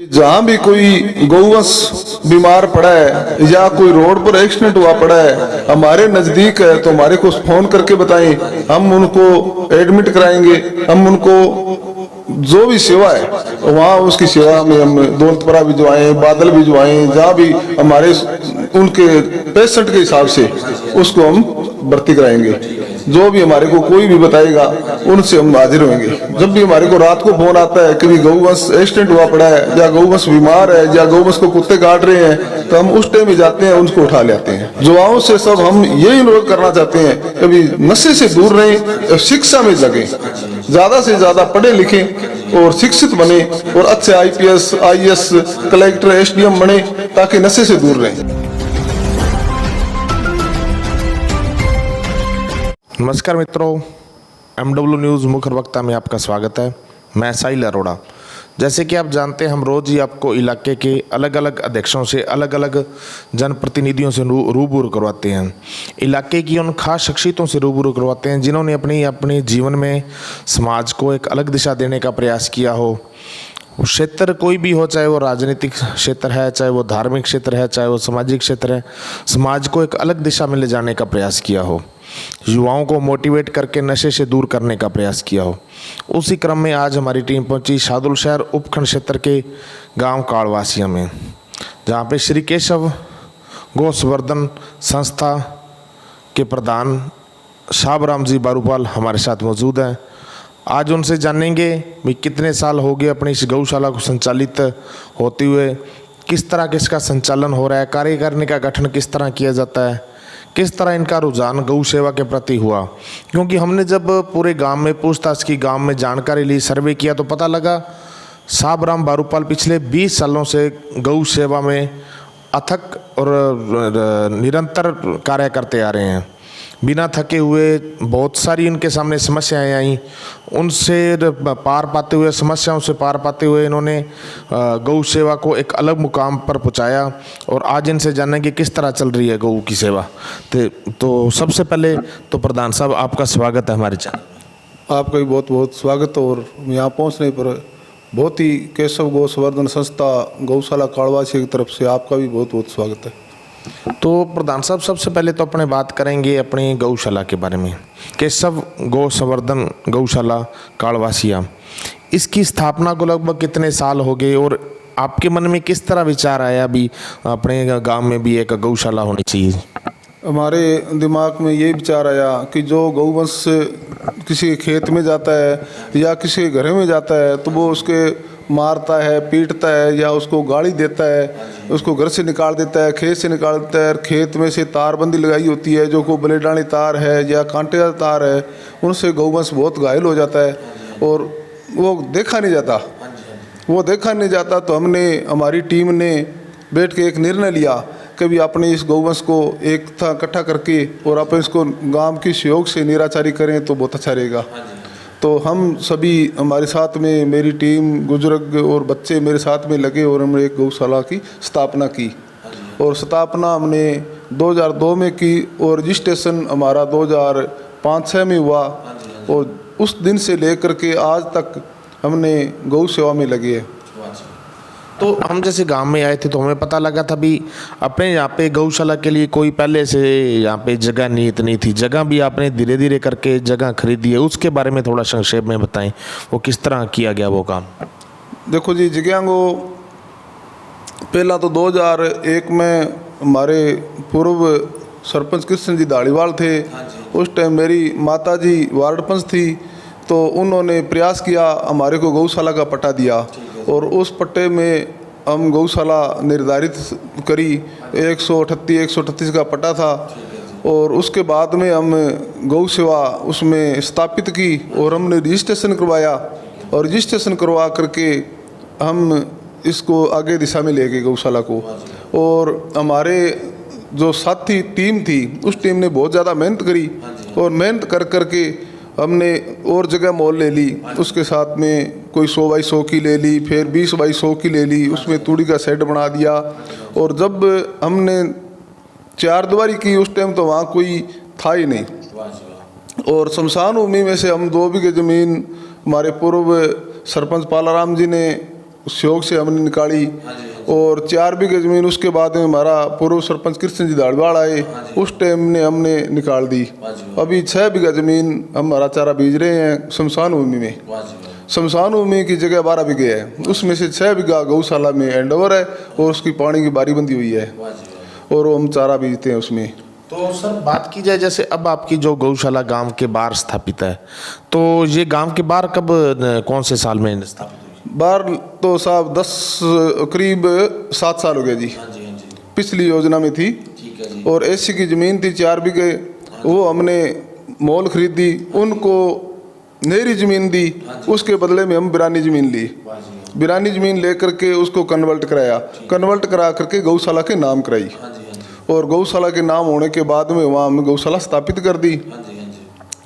जहाँ भी कोई गौवंश बीमार पड़ा है या कोई रोड पर एक्सीडेंट हुआ पड़ा है, हमारे नजदीक है तो हमारे को फोन करके बताएं, हम उनको एडमिट कराएंगे। हम उनको जो भी सेवा है वहाँ उसकी सेवा में हम दौलतपुरा भी जो आए, बादल भी जो आए, जहाँ भी हमारे उनके पेशेंट के हिसाब से उसको हम भर्ती कराएंगे। जो भी हमारे को कोई भी बताएगा उनसे हम हाजिर होंगे। जब भी हमारे को रात को फोन आता है कि भी गौवंश एक्सीडेंट हुआ पड़ा है या गौवंश बीमार है या गौवंश को कुत्ते काट रहे हैं, तो हम उस टाइम में जाते हैं, उनको उठा लेते हैं। युवाओं से सब हम यही अनुरोध करना चाहते हैं कि भी नशे से दूर रहें, शिक्षा में लगे, ज्यादा से ज्यादा पढ़े लिखे और शिक्षित बने और अच्छे IPS IAS कलेक्टर SDM बने ताकि नशे से दूर रहें। नमस्कार मित्रों, MW न्यूज़ मुख्य वक्ता में आपका स्वागत है। मैं साहिल अरोड़ा। जैसे कि आप जानते हैं, हम रोज़ ही आपको इलाके के अलग अलग अध्यक्षों से, अलग अलग जनप्रतिनिधियों से रूबरू करवाते हैं। इलाके की उन खास शख्सियतों से रूबरू करवाते हैं जिन्होंने अपने जीवन में समाज को एक अलग दिशा देने का प्रयास किया हो। क्षेत्र कोई भी हो, चाहे वो राजनीतिक क्षेत्र है, चाहे वो धार्मिक क्षेत्र है, चाहे वो सामाजिक क्षेत्र है, समाज को एक अलग दिशा में ले जाने का प्रयास किया हो, युवाओं को मोटिवेट करके नशे से दूर करने का प्रयास किया हो। उसी क्रम में आज हमारी टीम पहुंची शाहदुल शहर उपखंड क्षेत्र के गांव काड़वासिया में, जहां पे श्री केशव गौ संवर्धन संस्था के प्रधान शाहबराम जी बारूपाल हमारे साथ मौजूद हैं। आज उनसे जानेंगे भी कितने साल हो गए अपनी इस गौशाला को संचालित होते हुए, किस तरह के इसका संचालन हो रहा है, कार्यकारिणी का गठन किस तरह किया जाता है, किस तरह इनका रुझान गौ सेवा के प्रति हुआ। क्योंकि हमने जब पूरे गांव में पूछताछ की, गांव में जानकारी ली, सर्वे किया, तो पता लगा शाहबराम बारूपाल पिछले 20 सालों से गौ सेवा में अथक और निरंतर कार्य करते आ रहे हैं। बिना थके हुए बहुत सारी इनके सामने समस्याएं आई, उनसे पार पाते हुए, समस्याओं से पार पाते हुए इन्होंने गौ सेवा को एक अलग मुकाम पर पहुंचाया। और आज इनसे जानने की किस तरह चल रही है गौ की सेवा। तो सबसे पहले तो प्रधान साहब, आपका स्वागत है हमारे चैनल। आपका भी बहुत बहुत स्वागत। और यहाँ पहुँचने पर बहुत ही केशव गौ संवर्धन संस्था गौशाला काड़वासी की तरफ से आपका भी बहुत बहुत स्वागत है। तो प्रधान साहब, सबसे पहले तो अपने बात करेंगे अपनी गौशाला के बारे में। केशव गौ संवर्धन गौशाला काड़वासिया, इसकी स्थापना को लगभग कितने साल हो गए और आपके मन में किस तरह विचार आया भी अपने गांव में भी एक गौशाला होनी चाहिए? हमारे दिमाग में ये विचार आया कि जो गौवंश किसी के खेत में जाता है या किसी के घर में जाता है तो वो उसके मारता है, पीटता है या उसको गाली देता है, उसको घर से निकाल देता है, खेत से निकाल देता है। खेत में से तारबंदी लगाई होती है, जो को बलेडानी तार है या कांटेदार तार है, उनसे गौवंश बहुत घायल हो जाता है और वो देखा नहीं जाता। तो हमारी टीम ने बैठ के एक निर्णय लिया कि भी अपने इस गौवंश को एक था इकट्ठा करके और अपन इसको गांव की सहयोग से निराचारी करें तो बहुत अच्छा रहेगा। तो हम सभी, हमारे साथ में मेरी टीम, बुजुर्ग और बच्चे मेरे साथ में लगे और हमने एक गौशाला की स्थापना की। और स्थापना हमने 2002 में की और रजिस्ट्रेशन हमारा 2005-06 में हुआ। और उस दिन से लेकर के आज तक हमने गौ सेवा में लगे हैं। तो हम जैसे गांव में आए थे तो हमें पता लगा था भी अपने यहाँ पे गौशाला के लिए कोई पहले से यहाँ पे जगह नहीं इतनी थी, जगह भी आपने धीरे धीरे करके जगह खरीदी है। उसके बारे में थोड़ा संक्षेप में बताएं, वो किस तरह किया गया वो काम? देखो जी, जगह को पहला तो 2001 में हमारे पूर्व सरपंच कृष्ण जी धालीवाल थे। उस टाइम मेरी माता जी वार्ड पंच थी, तो उन्होंने प्रयास किया, हमारे को गौशाला का पट्टा दिया और उस पट्टे में हम गौशाला निर्धारित करी। 138 का पट्टा था और उसके बाद में हम गौ सेवा उसमें स्थापित की और हमने रजिस्ट्रेशन करवाया और रजिस्ट्रेशन करवा करके हम इसको आगे दिशा में ले गए गौशाला को। और हमारे जो साथी टीम थी, उस टीम ने बहुत ज़्यादा मेहनत करी और मेहनत कर करके हमने और जगह मॉल ले ली। उसके साथ में कोई 100 बाई 100 की ले ली, फिर 20 बाई 100 की ले ली, उसमें तूड़ी का सेट बना दिया। और जब हमने 4 दीवारी की, उस टाइम तो वहाँ कोई था ही नहीं। और शमशान भूमि में से हम 2 बीघे ज़मीन हमारे पूर्व सरपंच पालाराम जी ने सहयोग से हमने निकाली। और 4 बीघे ज़मीन उसके बाद में हमारा पूर्व सरपंच कृष्ण जी धालीवाल आए, उस टाइम ने हमने निकाल दी। अभी 6 बीघा ज़मीन हमारा चारा बीज रहे हैं शमशान भूमि में। शमशान भूमि की जगह 12 बीघे है, उसमें से 6 बीघा गौशाला में हैंडओवर है और उसकी पानी की बारी बंदी हुई है और हम चारा बीजते हैं उसमें। तो सर बात की जाए जैसे अब आपकी जो गौशाला गांव के बाहर स्थापित है, तो ये गांव के बाहर कब कौन से साल में स्थापित हुई? बार तो साहब 10 करीब 7 साल हो गए जी। पिछली योजना में थी और ऐसी की ज़मीन थी 4 बीघे, वो हमने मोल खरीदी, उनको नहरी ज़मीन दी, उसके बदले में हम बिरानी ज़मीन ली। बिरानी ज़मीन लेकर के उसको कन्वर्ट कराया, कन्वर्ट करा करके गौशाला के नाम कराई और गौशाला के नाम होने के बाद में वहाँ हमने गौशाला स्थापित कर दी।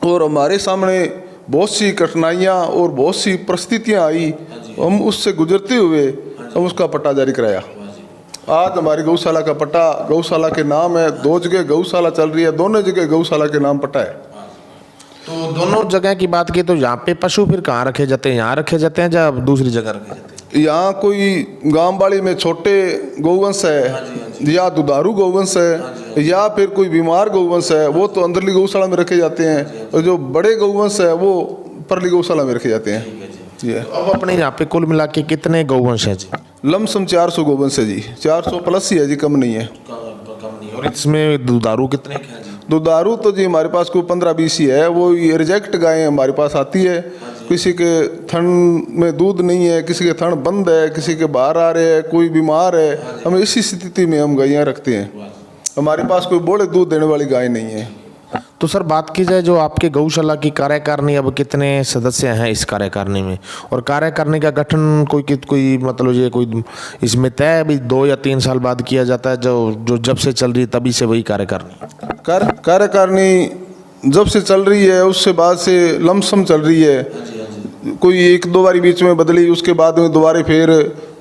और हमारे सामने बहुत सी कठिनाइयाँ और बहुत सी परिस्थितियाँ आई, हम उससे गुजरते हुए हम उसका पट्टा जारी कराया। आज हमारी गौशाला का पट्टा गौशाला के नाम है, 2 जगह गौशाला चल रही है, दोनों जगह गौशाला के नाम पट्टा है। तो दोनों जगह की बात की तो यहाँ पे पशु फिर कहाँ रखे जाते हैं? यहाँ रखे जाते हैं या दूसरी जगह रखे जाते हैं? यहाँ कोई गांव वाली में छोटे गौवंश है या दुधारू गौवंश है या फिर कोई बीमार गौवंश है, वो तो अंदरली गौशाला में रखे जाते हैं, और जो बड़े गौवंश है वो परली गौशाला में रखे जाते हैं। जी अब अपने यहाँ पे कुल मिला के कितने गौवंश हैं जी? लमसम 400 गौवंश है जी, 400 प्लस ही है जी, कम नहीं है। और इसमें दुधारू कितने के हैं जी? दुधारू तो जी हमारे पास कोई 15-20 ही है, वो ये रिजेक्ट गायें हमारे पास आती है। किसी के थन में दूध नहीं है, किसी के थन बंद है, किसी के बाहर आ रहे हैं, कोई बीमार है, हम इसी स्थिति में हम गायें रखते हैं। हमारे पास कोई बड़े दूध देने वाली गाय नहीं है। तो सर बात की जाए जो आपके गौशाला की कार्यकारिणी, अब कितने सदस्य हैं इस कार्यकारिणी में? और कार्यकारिणी का गठन कोई मतलब ये कोई इसमें तय है अभी 2 या 3 साल बाद किया जाता है, जो जब से चल रही है तभी से वही कार्यकारिणी? कार्यकारिणी जब से चल रही है उससे बाद से लमसम चल रही है, कोई 1-2 बारी बीच में बदली, उसके बाद में दोबारा फिर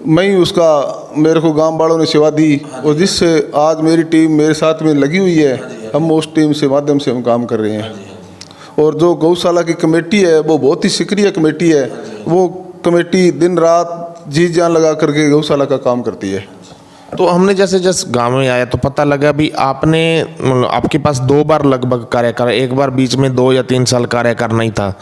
मैं ही उसका मेरे को गांव वालों ने सेवा दी और जिससे आज मेरी टीम मेरे साथ में लगी हुई है, हम उस टीम से माध्यम से हम काम कर रहे हैं। और जो गौशाला की कमेटी है वो बहुत ही सक्रिय कमेटी है, वो कमेटी दिन रात जी जान लगा करके गौशाला का काम करती है। तो हमने जैसे गांव में आया तो पता लगा भी आपके पास 2 बार लगभग कार्यकाल, एक बार बीच में 2 या 3 साल कार्यकाल नहीं था,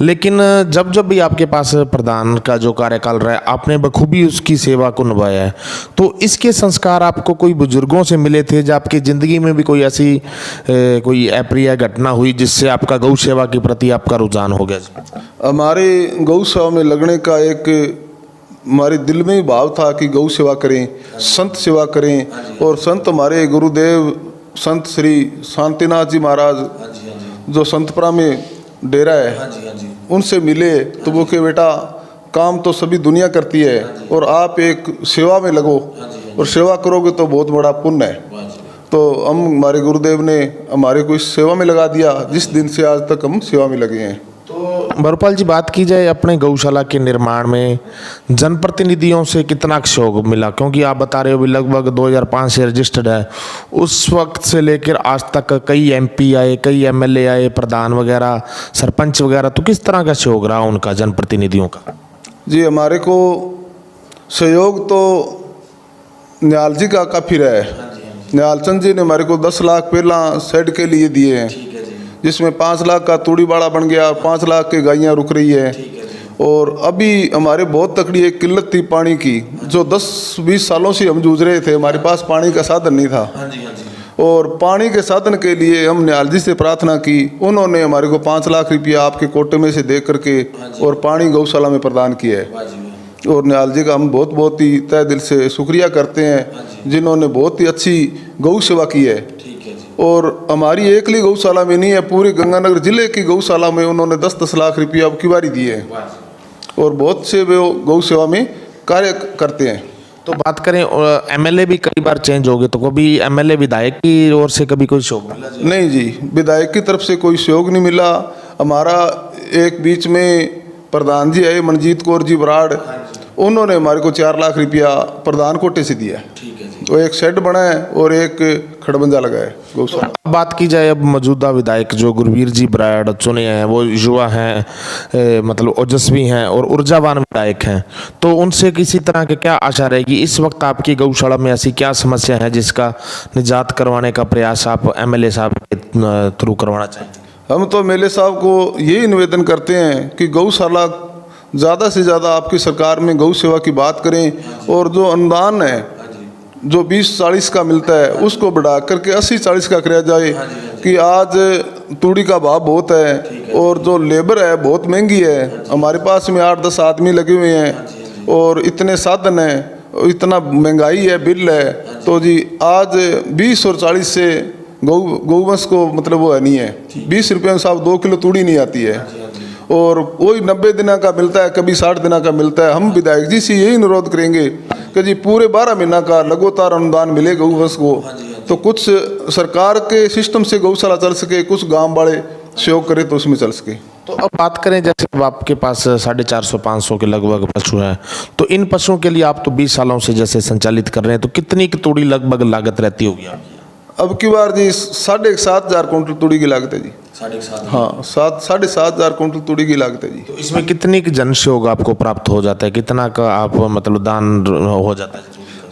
लेकिन जब भी आपके पास प्रधान का जो कार्यकाल रहा है आपने बखूबी उसकी सेवा को निभाया है। तो इसके संस्कार आपको कोई बुजुर्गों से मिले थे जब आपकी ज़िंदगी में भी कोई ऐसी कोई अप्रिय घटना हुई जिससे आपका गौ सेवा के प्रति आपका रुझान हो गया? हमारे गौ सेवा में लगने का एक हमारे दिल में ही भाव था कि गौ सेवा करें, संत सेवा करें। और संत हमारे गुरुदेव संत श्री शांतिनाथ जी महाराज जो संतपुरा में डेरा है, उनसे मिले तो वो के बेटा काम तो सभी दुनिया करती है और आप एक सेवा में लगो और सेवा करोगे तो बहुत बड़ा पुण्य है। तो हमारे गुरुदेव ने हमारे को इस सेवा में लगा दिया, जिस दिन से आज तक हम सेवा में लगे हैं। तो बरुपाल जी बात की जाए अपने गौशाला के निर्माण में जनप्रतिनिधियों से कितना सहयोग मिला? क्योंकि आप बता रहे हो भी लगभग 2005 से रजिस्टर्ड है, उस वक्त से लेकर आज तक कई MP आए, कई MLA आए, प्रधान वगैरह, सरपंच वगैरह, तो किस तरह का सहयोग रहा उनका, जनप्रतिनिधियों का? जी हमारे को सहयोग तो न्याल जी का काफ़ी रहा है। न्याल चंद जी ने हमारे को 10 लाख पहला शेड के लिए दिए हैं, जिसमें 5 लाख का तूड़ी बाड़ा बन गया, 5 लाख की गायें रुक रही है। और अभी हमारे बहुत तकड़ी एक किल्लत थी पानी की, जो 10-20 सालों से हम जूझ रहे थे, हमारे पास पानी का साधन नहीं था। और पानी के साधन के लिए हम न्याल जी से प्रार्थना की, उन्होंने हमारे को 5 लाख रुपया आपके कोटे में से दे करके और पानी गौशाला में प्रदान किया है। और न्याल जी का हम बहुत ही तहे दिल से शुक्रिया करते हैं, जिन्होंने बहुत ही अच्छी गौ सेवा की है। और हमारी एकली गौशाला में नहीं है, पूरे गंगानगर जिले की गौशाला में उन्होंने 10-10 लाख रुपया अब की बारी दिए हैं और बहुत से वे गौ सेवा में कार्य करते हैं। तो बात करें MLA भी कई बार चेंज हो गए, तो कभी MLA विधायक की ओर से कभी कोई सहयोग मिला? नहीं जी, विधायक की तरफ से कोई सहयोग नहीं मिला। हमारा एक बीच में प्रधान जी आए, मनजीत कौर जी बराड़, उन्होंने हमारे को 4 लाख रुपया प्रधान कोटे से दिया। वो एक शेड बना है और एक खड़बंजा लगा है गौशाला। अब बात की जाए अब मौजूदा विधायक जो गुरवीर जी बराड़ चुने हैं, वो युवा हैं, मतलब ओजस्वी हैं और ऊर्जावान विधायक हैं, तो उनसे किसी तरह के क्या आशा रहेगी? इस वक्त आपकी गौशाला में ऐसी क्या समस्या है जिसका निजात करवाने का प्रयास आप एमएलए साहब के थ्रू करवाना चाहेंगे? हम तो एमएलए साहब को यही निवेदन करते हैं कि गौशाला ज़्यादा से ज़्यादा आपकी सरकार में गौ सेवा की बात करें और जो अनुदान है जो 20-40 का मिलता है उसको बढ़ा करके 80-40 का किया जाए। कि आज तूड़ी का भाव बहुत है और जो लेबर है बहुत महंगी है। हमारे पास में 8-10 आदमी लगे हुए हैं और इतने साधन हैं, इतना महंगाई है, बिल है, तो जी आज 20 और 40 से गौवंश को मतलब वो है नहीं है। 20 रुपये में साहब 2 किलो तूड़ी नहीं आती है और वही 90 दिन का मिलता है, कभी 60 दिन का मिलता है। हम विधायक जी से यही अनुरोध करेंगे कि जी पूरे 12 महीना का लगातार अनुदान मिले गौवंश को, तो कुछ सरकार के सिस्टम से गौशाला चल सके, कुछ गांव वाले सहयोग करे तो उसमें चल सके। तो अब बात करें, जैसे अब आपके पास 450-500 के लगभग पशु हैं, तो इन पशुओं के लिए आप तो 20 सालों से जैसे संचालित कर रहे हैं, तो कितनी की तूड़ी लगभग लागत रहती होगी आपकी? अब की बार जी 7,500 कुंटल तूड़ी की लागत है जी। 7,500? हाँ, 7,500 कुंटल तूड़ी की लागत है जी। तो इसमें कितनी की जन सहयोग आपको प्राप्त हो जाता है? कितना का आप मतलब दान हो जाता है?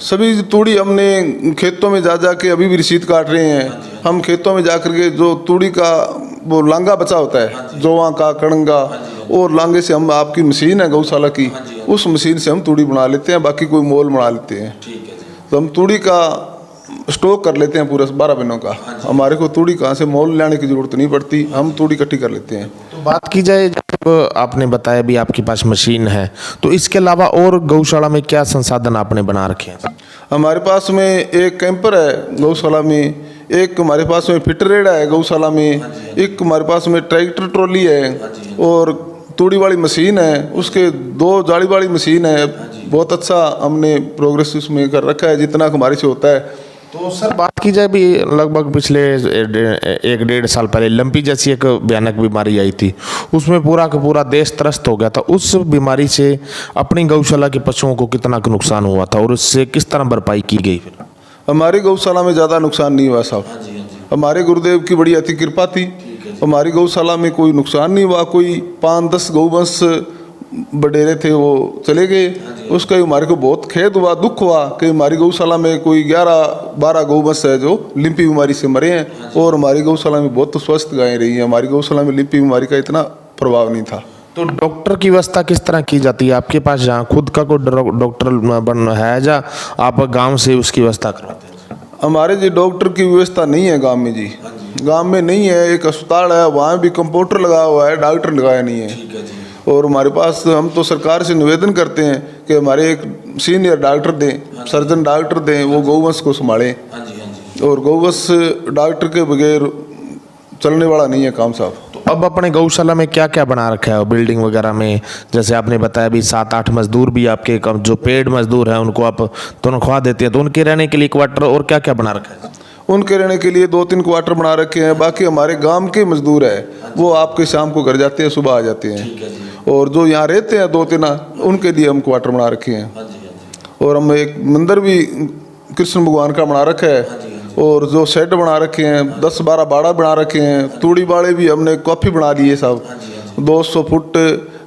सभी तूड़ी हमने खेतों में जा के अभी भी रसीद काट रहे हैं। हम खेतों में जा करके जो तूड़ी का वो लांगा बचा होता है, जोवा का कड़ंगा, और लांगे से हम आपकी मशीन है गौशाला की, उस मशीन से हम तूड़ी बना लेते हैं, बाकी कोई मोल बना लेते हैं। तो हम तूड़ी का स्टॉक कर लेते हैं पूरा 12 महीनों का। हमारे को तूड़ी कहाँ से मोल लाने की जरूरत नहीं पड़ती, हम तूड़ी इकट्ठी कर लेते हैं। तो बात की जाए, जब आपने बताया भी आपके पास मशीन है, तो इसके अलावा और गौशाला में क्या संसाधन आपने बना रखे हैं? हमारे पास में एक कैंपर है गौशाला में, एक हमारे पास में फिटरेड़ा है गौशाला में, एक हमारे पास में ट्रैक्टर ट्रॉली है और तूड़ी वाली मशीन है, उसके 2 जाली वाली मशीन है। बहुत अच्छा हमने प्रोग्रेस उसमें कर रखा है जितना हमारे से होता है। तो सर बात की जाए भी, लगभग पिछले 1-1.5 साल पहले लंपी जैसी एक भयानक बीमारी आई थी, उसमें पूरा का पूरा देश त्रस्त हो गया था। उस बीमारी से अपनी गौशाला के पशुओं को कितना का नुकसान हुआ था और उससे किस तरह भरपाई की गई? फिर हमारी गौशाला में ज़्यादा नुकसान नहीं हुआ साहब, हमारे गुरुदेव की बड़ी अति कृपा थी। हमारी गौशाला में कोई नुकसान नहीं हुआ। कोई 5-10 गौवंश बडेरे थे वो चले गए, उसका हमारे को बहुत खेद हुआ, दुख हुआ कि हमारी गौशाला में कोई 11-12 गौवंश है जो लिम्पी बीमारी से मरे हैं और हमारी गौशाला में बहुत स्वस्थ गायें रही हैं। हमारी गौशाला में लिम्पी बीमारी का इतना प्रभाव नहीं था। तो डॉक्टर की व्यवस्था किस तरह की जाती है आपके पास? जहाँ खुद का कोई डॉक्टर बन है या आप गांव से उसकी व्यवस्था करवाते हैं? हमारे जी डॉक्टर की व्यवस्था नहीं है गांव में जी, गांव में नहीं है। एक अस्पताल है, वहाँ भी कंपाउंडर लगा हुआ है, डॉक्टर लगाया नहीं है। और हमारे पास हम तो सरकार से निवेदन करते हैं कि हमारे एक सीनियर डॉक्टर दें, सर्जन डॉक्टर दें, वो गौवंश को संभालें। और गौवंश डॉक्टर के बगैर चलने वाला नहीं है काम साहब। तो अब अपने गौशाला में क्या क्या बना रखा है बिल्डिंग वगैरह में? जैसे आपने बताया भी 7-8 मजदूर भी आपके जो पेड मजदूर हैं उनको आप तनख्वाह देते हैं, तो उनके रहने के लिए क्वार्टर और क्या क्या बना रखा है? उनके रहने के लिए 2-3 क्वार्टर बना रखे हैं। बाकी हमारे गांव के मजदूर है वो आपके शाम को घर जाते हैं, सुबह आ जाते हैं। और जो यहाँ रहते हैं 2-3 उनके लिए हम क्वार्टर बना रखे हैं। और हम एक मंदिर भी कृष्ण भगवान का बना रखा है और जो शेड बना रखे हैं, 10-12 बाड़ा बना रखे हैं। तूड़ी बाड़े भी हमने काफ़ी बना लिए साहब। 200 फुट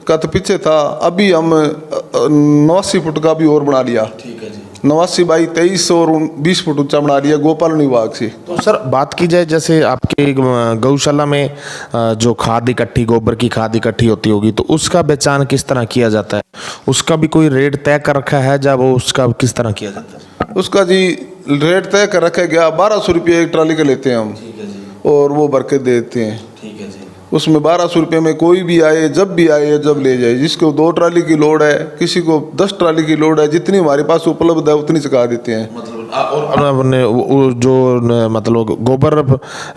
का तो पीछे था, अभी हम 89 फुट का भी और बना लिया। 89 बाई 23 और 20 फुट ऊंचा बना लिया गोपालन विभाग से। तो सर बात की जाए, जैसे आपके गौशाला में जो खाद इकट्ठी, गोबर की खाद इकट्ठी होती होगी, तो उसका बेचान किस तरह किया जाता है? उसका भी कोई रेट तय कर रखा है जब वो उसका किस तरह किया जाता है? उसका जी रेट तय कर रखा गया, 1200 रुपये एक ट्राली का लेते हैं हम और वो भर के दे देते हैं। उसमें 1200 रुपये में कोई भी आए, जब भी आए, जब ले जाए। जिसको 2 ट्राली की लोड है, किसी को 10 ट्राली की लोड है, जितनी हमारे पास उपलब्ध है उतनी चुका देते हैं। और जो मतलब गोबर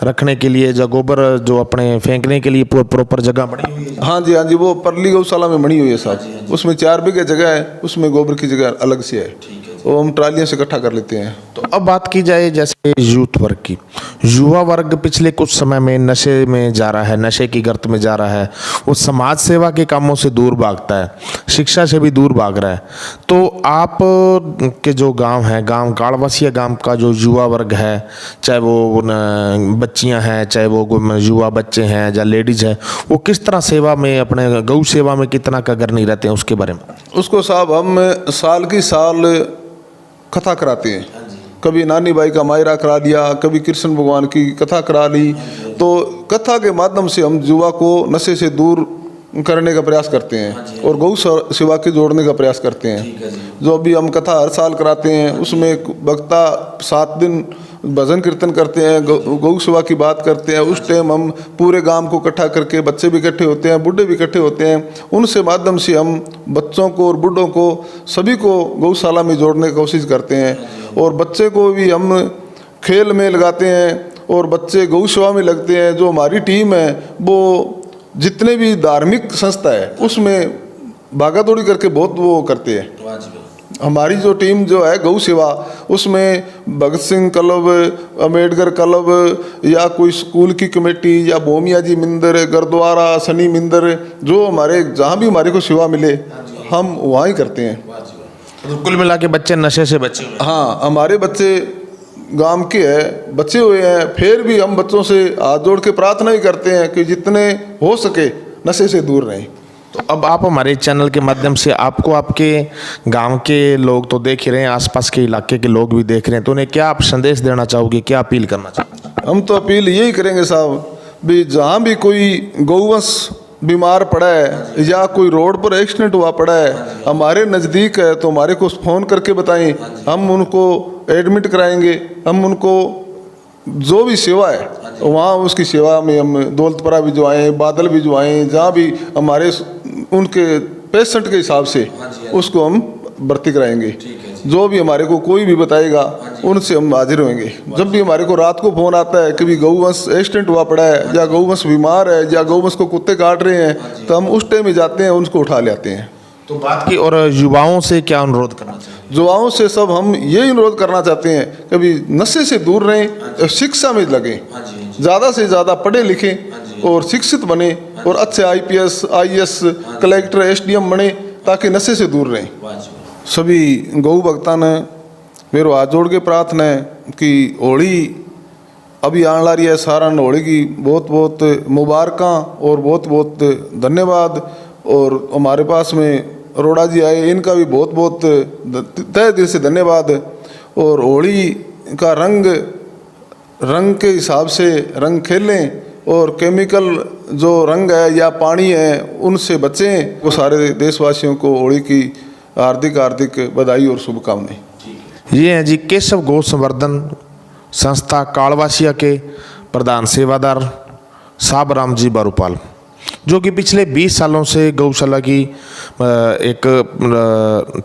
रखने के लिए या गोबर जो अपने फेंकने के लिए प्रॉपर जगह बनी हुई है? हाँ जी, हाँ जी, वो परली गौशाला में बनी हुई है साहब। उसमें 4 बीघे जगह है, उसमें गोबर की जगह अलग से है। वो हम ट्रालियों से इकट्ठा कर लेते हैं। तो अब बात की जाए जैसे यूथ वर्ग की, युवा वर्ग पिछले कुछ समय में नशे में जा रहा है, नशे की गर्त में जा रहा है, वो समाज सेवा के कामों से दूर भागता है, शिक्षा से भी दूर भाग रहा है। तो आप के जो गांव है, गांव कालवासिया गांव का जो युवा वर्ग है, चाहे वो बच्चियां हैं, चाहे वो युवा बच्चे हैं या लेडीज है, वो किस तरह सेवा में, अपने गौ सेवा में कितना कगर नहीं रहते हैं, उसके बारे में? उसको साहब हम साल की साल कथा कराते हैं। कभी नानी बाई का मायरा करा लिया, कभी कृष्ण भगवान की कथा करा ली। तो कथा के माध्यम से हम युवा को नशे से दूर करने का प्रयास करते हैं और गौ सेवा के जोड़ने का प्रयास करते हैं। जो अभी हम कथा हर साल कराते हैं, उसमें वक्ता 7 दिन भजन कीर्तन करते हैं, गौ सेवा की बात करते हैं। उस टाइम हम पूरे गांव को इकट्ठा करके, बच्चे भी इकट्ठे होते हैं, बूढ़े भी इकट्ठे होते हैं, उनसे माध्यम से हम बच्चों को और बूढ़ों को सभी को गौशाला में जोड़ने की कोशिश करते हैं। और बच्चे को भी हम खेल में लगाते हैं और बच्चे गौ सेवा में लगते हैं। जो हमारी टीम है वो जितने भी धार्मिक संस्था है उसमें भागा दौड़ी करके बहुत वो करते हैं। हमारी जो टीम जो है गौ सेवा, उसमें भगत सिंह क्लब, अम्बेडकर क्लब या कोई स्कूल की कमेटी या भोमिया जी मंदिर, गुरुद्वारा, शनि मंदिर, जो हमारे जहाँ भी हमारे को सेवा मिले हम वहाँ ही करते हैं। तो कुल मिला के बच्चे नशे से बचे हुए हैं। हाँ, हमारे बच्चे गांव के हैं, बचे हुए हैं। फिर भी हम बच्चों से हाथ जोड़ के प्रार्थना ही करते हैं कि जितने हो सके नशे से दूर रहें। तो अब आप हमारे चैनल के माध्यम से, आपको आपके गांव के लोग तो देख ही रहे हैं, आसपास के इलाके के लोग भी देख रहे हैं, तो उन्हें क्या आप संदेश देना चाहोगे, क्या अपील करना चाहोगे? हम तो अपील यही करेंगे साहब भी, जहाँ भी कोई गौवंश बीमार पड़ा है या कोई रोड पर एक्सीडेंट हुआ पड़ा है, हमारे नज़दीक है तो हमारे को फ़ोन करके बताएं, हम उनको एडमिट कराएंगे। हम उनको जो भी सेवा है वहाँ उसकी सेवा में हम दौलतपुरा भी जो आएँ, बादल भी जो आएँ, जहाँ भी हमारे उनके पेशेंट के हिसाब से उसको हम भर्ती कराएंगे। जो भी हमारे को कोई भी बताएगा उनसे हम हाजिर होंगे। जब भी हमारे को रात को फ़ोन आता है कि भी गौवंश एक्सीडेंट हुआ पड़ा है या गौवंश बीमार है या गौवंश को कुत्ते काट रहे हैं, तो हम उस टाइम में जाते हैं, उनको उठा ले आते हैं। तो बात की, और युवाओं से क्या अनुरोध करना चाहिए? युवाओं से सब हम यही अनुरोध करना चाहते हैं कि भी नशे से दूर रहें, शिक्षा में लगें, ज़्यादा से ज़्यादा पढ़े लिखें और शिक्षित बने और अच्छे IPS, IAS, कलेक्टर, SDM बने, ताकि नशे से दूर रहें। सभी गौ भक्तान ने मेरे हाथ जोड़ के प्रार्थना है कि होली अभी आने ला रही है, सारा होली की बहुत बहुत मुबारकां और बहुत बहुत धन्यवाद। और हमारे पास में अरोड़ा जी आए, इनका भी बहुत बहुत तहे दिल से धन्यवाद। और होली का रंग के हिसाब से रंग खेलें और केमिकल जो रंग है या पानी है उनसे बचें। वो सारे देशवासियों को होली की हार्दिक बधाई और शुभकामनाएं। ये हैं जी केशव गौ संवर्धन संस्था कालवासिया के प्रधान सेवादार साब राम जी बारूपाल, जो कि पिछले 20 सालों से गौशाला की एक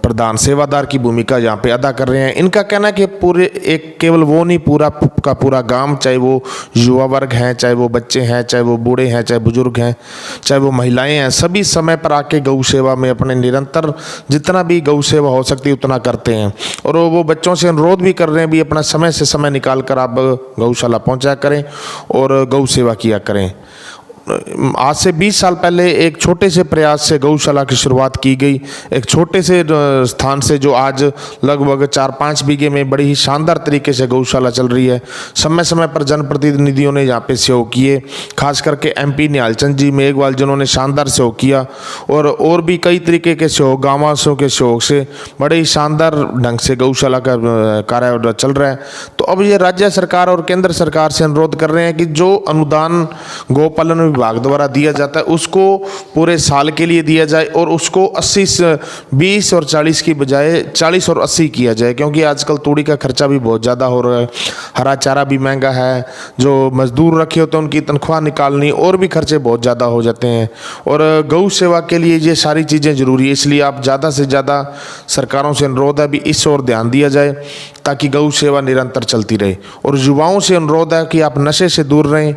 प्रधान सेवादार की भूमिका यहाँ पे अदा कर रहे हैं। इनका कहना है कि पूरे एक केवल वो नहीं, पूरा का पूरा गांव, चाहे वो युवा वर्ग हैं, चाहे वो बच्चे हैं, चाहे वो बूढ़े हैं, चाहे बुजुर्ग हैं, चाहे वो महिलाएं हैं, सभी समय पर आके गौ सेवा में अपने निरंतर जितना भी गौ सेवा हो सकती है उतना करते हैं। और वो बच्चों से अनुरोध भी कर रहे हैं भी अपना समय से समय निकाल कर आप गौशाला पहुँचा करें और गौ सेवा किया करें। आज से 20 साल पहले एक छोटे से प्रयास से गौशाला की शुरुआत की गई, एक छोटे से स्थान से, जो आज लगभग 4-5 बीघे में बड़ी ही शानदार तरीके से गौशाला चल रही है। समय समय पर जनप्रतिनिधियों ने यहाँ पे सहयोग किए, खास करके MP निहालचंद जी मेघवाल जिन्होंने शानदार सहयोग किया, और भी कई तरीके के सहयोग, गांववासियों के सहयोग से बड़े ही शानदार ढंग से गौशाला का कार्य चल रहा है। तो अब ये राज्य सरकार और केंद्र सरकार से अनुरोध कर रहे हैं कि जो अनुदान गौपालन विभाग द्वारा दिया जाता है उसको पूरे साल के लिए दिया जाए और उसको 20 और 40 की बजाय 40 और 80 किया जाए, क्योंकि आजकल तूड़ी का खर्चा भी बहुत ज़्यादा हो रहा है, हरा चारा भी महंगा है, जो मजदूर रखे होते हैं उनकी तनख्वाह निकालनी और भी खर्चे बहुत ज़्यादा हो जाते हैं। और गौ सेवा के लिए ये सारी चीज़ें ज़रूरी है, इसलिए आप ज़्यादा से ज़्यादा सरकारों से अनुरोध है भी इस ओर ध्यान दिया जाए ताकि गौ सेवा निरंतर चलती रहे। और युवाओं से अनुरोध है कि आप नशे से दूर रहें,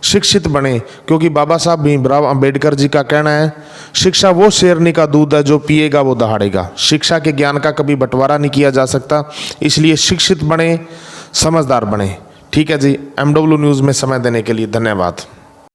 शिक्षित बने, क्योंकि बाबा साहब भीमराव अंबेडकर जी का कहना है, शिक्षा वो शेरनी का दूध है जो पिएगा वो दहाड़ेगा। शिक्षा के ज्ञान का कभी बंटवारा नहीं किया जा सकता, इसलिए शिक्षित बने, समझदार बने। ठीक है जी, MW न्यूज़ में समय देने के लिए धन्यवाद।